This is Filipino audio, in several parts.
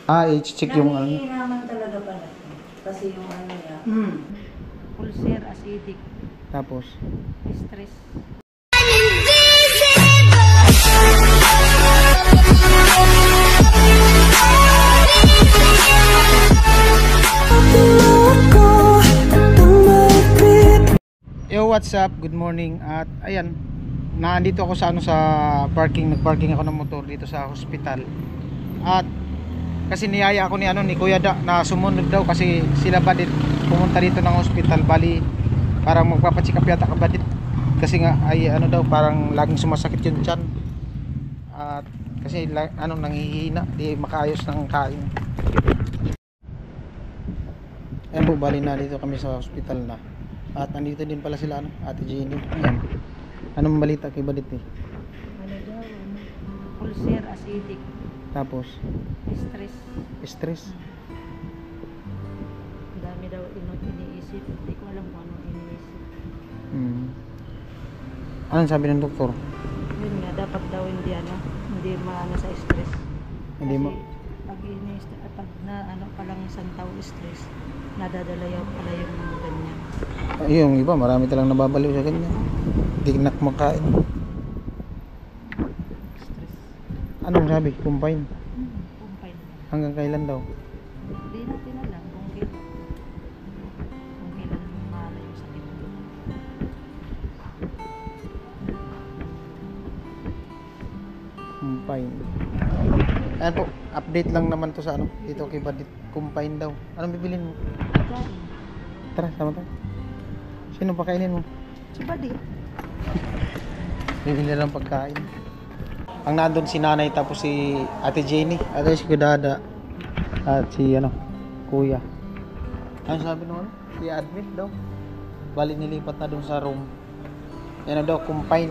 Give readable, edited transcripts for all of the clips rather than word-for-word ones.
I-check yung ano. Naman talaga pala. Kasi yung ano niya. Ulcer, acidic. Tapos? Stress. Yo, what's up? Good morning. At ayan, naandito ako sa sa parking, nagparking ako ng motor dito sa hospital. At kasi niyaya ako ni Kuya Da na sumunod daw kasi sila Badit pumunta dito ng hospital, bali parang magpapacheck up yata ka Badit. Kasi nga ay daw parang laging sumasakit yung tiyan. At kasi nanghihina, di makaayos ng kain. Ayan po, bali na dito kami sa hospital na. At nandito din pala sila Ate Jenny. Ayan. Anong balita kay Badit eh? Ano daw? Ulcer, acidic. Tapos? Stress. Stress? Ang dami daw iniisip. Hindi ko alam kung anong iniisip. Anong sabi ng doktor? Yun nga, dapat daw hindi maano sa stress. Hindi mo? Pag palang isang tao stress, nadadala yung pala yung mga ganyan. Yung iba, marami talang nababaliw sa ganyan. Hindi makain. Stress. Anong sabi? Kumpain? Kumpain. Hanggang kailan daw? Hindi natin alam kung kailan mahala yung sakit. Kumpain. Ayan po, update lang naman to sa dito kay Badit. Kumpain daw. Anong bibilin mo? Tara, sama tayo. Sino pakainin mo? Si Badit. Bibili ng pagkain. Ang nandun si nanay tapos si Ate Jenny, Ate si Kudada at si Kuya. Ano sabi naman? I-admit daw. Bali nilipat na dun sa room. Yan na daw, kumpain.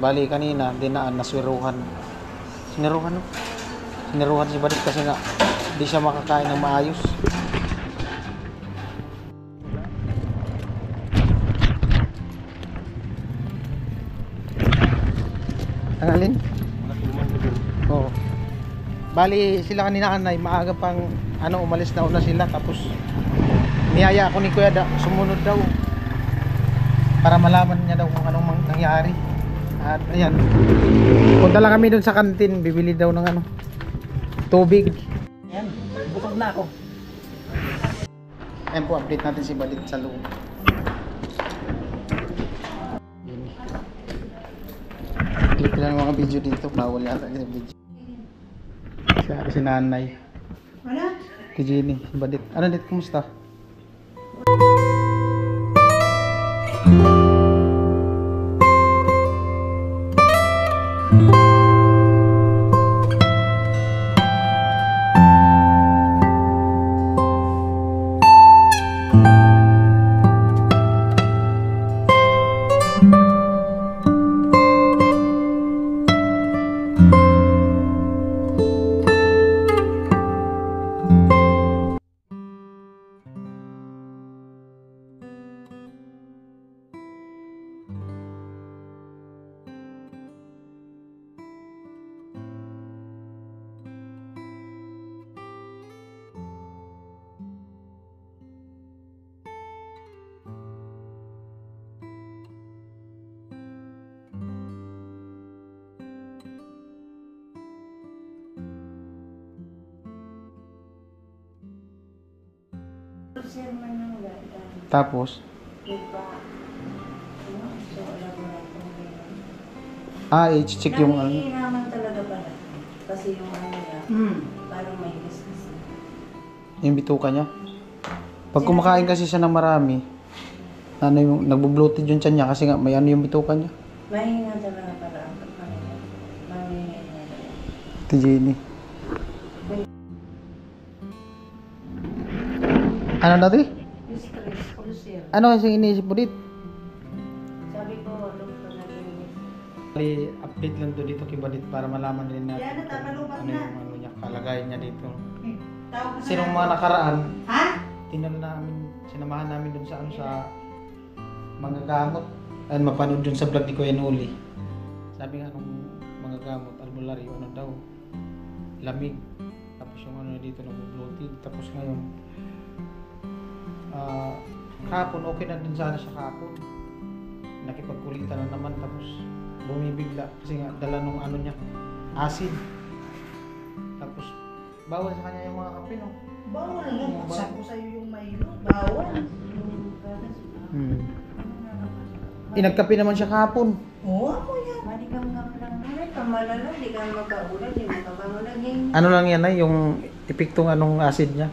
Bali kanina, dinaan, naswiruhan. Siniruhan Siniruhan si Badit kasi nga hindi siya makakain ng maayos. Ang alin? Oo. Bali sila kanina maaga pang umalis na una sila, tapos niyaya ako ni Kuya Da sumunod daw para malaman niya daw kung anong nangyari. At ayan, punta lang kami dun sa kantin, bibili daw ng tubig. Ayan, busog na ako. Ayan po, update natin si Badit sa loob. Click lang mga video dito, bawal yata yung video. Si nanay. Wala? Si Jenny, si Badit. Ano dit, kumusta? Tapos? I-check yung naman talaga pala. Kasi yung ano niya, parang may business. yung bituka niya. Pag kumakain kasi siya ng marami, yung nagbo-bloated yung tiyan niya kasi nga may yung bituka niya. Mahina talaga pala. Mahina. Ate Jenny. Ano dati? Stress, ulcer. Ano kasi iniisip mo dito? Sabi ko, doktor na ganyan. Update lang to dito kay Badit para malaman din natin Yan, tamalubat ano na. yung niya, kalagayan niya dito. Tawag Kasi nung mga nakaraan, ha? sinamahan namin dun sa sa mga gamot. Ayun, mapanood dun sa vlog ni Kuya Noli. Sabi nga nung mga gamot, albularyo, daw, lamig. Tapos yung ano dito nag-bloated. Tapos ngayon, kahapon, okay na din sana siya kahapon. Nakipagkulitan na naman, tapos bumibigla. Kasi nga, dala nung ano niya, acid. Tapos, bawal sa kanya yung mga kape, no? Bawal na. Sabi ko sa'yo yung Milo. Bawal. Nagkape naman siya kahapon. Oo, ako yan. Manikam lang na kamalala, di ka magkaulan, di makabangunan yung Ano lang yan ay, yung epektong anong acid niya.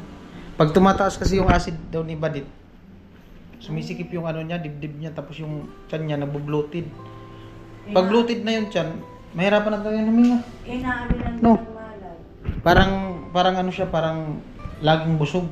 Pag tumataas kasi yung acid daw ni Badit, sumisikip yung ano niya, dibdib niya, tapos yung tiyan niya nagbo-bloated. Pag bloated na yung tiyan, mahirapan na tayo huminga. inaano lang No. ng malay. Parang ano siya, parang laging busog.